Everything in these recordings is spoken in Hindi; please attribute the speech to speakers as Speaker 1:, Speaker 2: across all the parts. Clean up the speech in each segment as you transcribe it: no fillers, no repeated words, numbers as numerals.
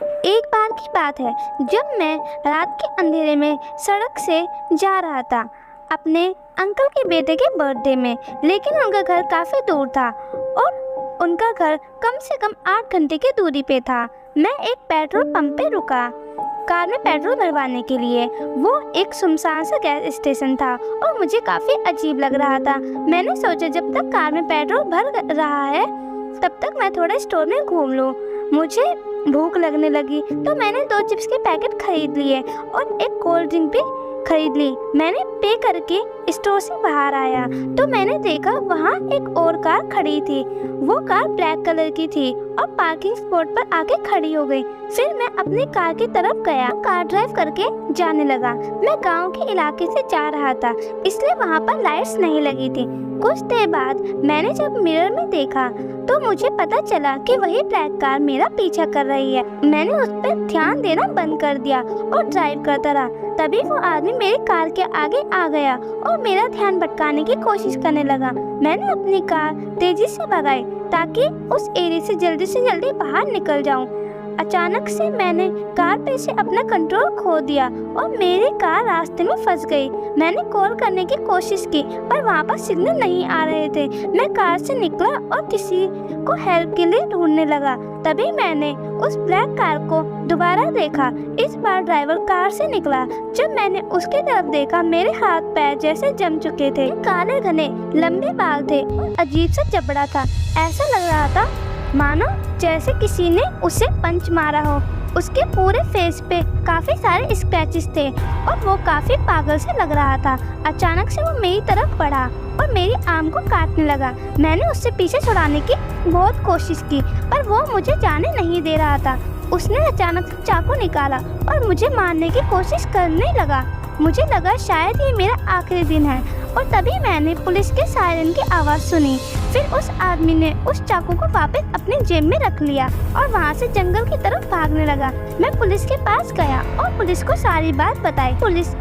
Speaker 1: एक बार की बात है जब मैं रात के अंधेरे में सड़क से जा रहा था अपने अंकल के बेटे के बर्थडे में, लेकिन उनका घर काफ़ी दूर था और उनका घर कम से कम 8 घंटे की दूरी पे था। मैं एक पेट्रोल पंप पे रुका कार में पेट्रोल भरवाने के लिए। वो एक सुनसान सा गैस स्टेशन था और मुझे काफ़ी अजीब लग रहा था। मैंने सोचा जब तक कार में पेट्रोल भर रहा है तब तक मैं थोड़ा स्टोर में घूम लूँ। मुझे भूख लगने लगी तो मैंने 2 चिप्स के पैकेट खरीद लिए और एक कोल्ड ड्रिंक भी खरीद ली। मैंने पे करके स्टोर से बाहर आया तो मैंने देखा वहाँ एक और कार खड़ी थी। वो कार ब्लैक कलर की थी और पार्किंग स्पॉट पर आके खड़ी हो गई। फिर मैं अपनी कार की तरफ गया, कार ड्राइव करके जाने लगा। मैं गांव के इलाके से जा रहा था इसलिए वहाँ पर लाइट्स नहीं लगी थी। कुछ देर बाद मैंने जब मिरर में देखा तो मुझे पता चला कि वही ब्लैक कार मेरा पीछा कर रही है। मैंने उस पर ध्यान देना बंद कर दिया और ड्राइव करता रहा। तभी वो आदमी मेरी कार के आगे आ गया और मेरा ध्यान भटकाने की कोशिश करने लगा। मैंने अपनी कार तेजी से भगाई ताकि उस एरिया से जल्दी बाहर निकल जाऊं। अचानक से मैंने कार पे से अपना कंट्रोल खो दिया और मेरी कार रास्ते में फंस गई। मैंने कॉल करने की कोशिश की पर वहाँ पर सिग्नल नहीं आ रहे थे। मैं कार से निकला और किसी को हेल्प के लिए ढूंढने लगा। तभी मैंने उस ब्लैक कार को दोबारा देखा। इस बार ड्राइवर कार से निकला। जब मैंने उसकी तरफ देखा मेरे हाथ पैर जैसे जम चुके थे। काले घने लंबे बाल थे और अजीब सा जबड़ा था। ऐसा लग रहा था मानो जैसे किसी ने उसे पंच मारा हो। उसके पूरे फेस पे काफी सारे स्क्रैचेस थे और वो काफी पागल से लग रहा था। अचानक से वो मेरी तरफ बढ़ा और मेरी आर्म को काटने लगा। मैंने उससे पीछे छुड़ाने की बहुत कोशिश की पर वो मुझे जाने नहीं दे रहा था। उसने अचानक से चाकू निकाला और मुझे मारने की कोशिश करने लगा। मुझे लगा शायद ये मेरा आखिरी दिन है और तभी मैंने पुलिस के सायरन की आवाज़ सुनी। फिर उस आदमी ने उस चाकू को वापस अपने जेब में रख लिया और वहाँ से जंगल की तरफ भागने लगा। मैं पुलिस के पास गया और पुलिस को सारी बात बताई। पुलिस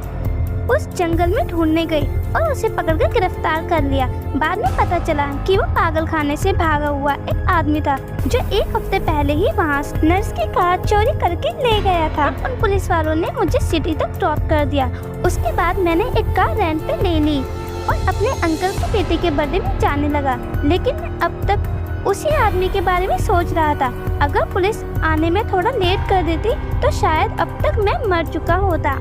Speaker 1: उस जंगल में ढूंढने गई और उसे पकड़कर गिरफ्तार कर लिया। बाद में पता चला कि वो पागल खाने से भागा हुआ एक आदमी था जो 1 हफ्ते पहले ही वहाँ नर्स की कार चोरी करके ले गया था। उन पुलिस वालों ने मुझे सिटी तक ड्रॉप कर दिया। उसके बाद मैंने एक कार रेंट पे ले ली और अपने अंकल के बेटे के बर्थडे में जाने लगा। लेकिन मैं अब तक उसी आदमी के बारे में सोच रहा था। अगर पुलिस आने में थोड़ा लेट कर देती तो शायद अब तक मैं मर चुका होता।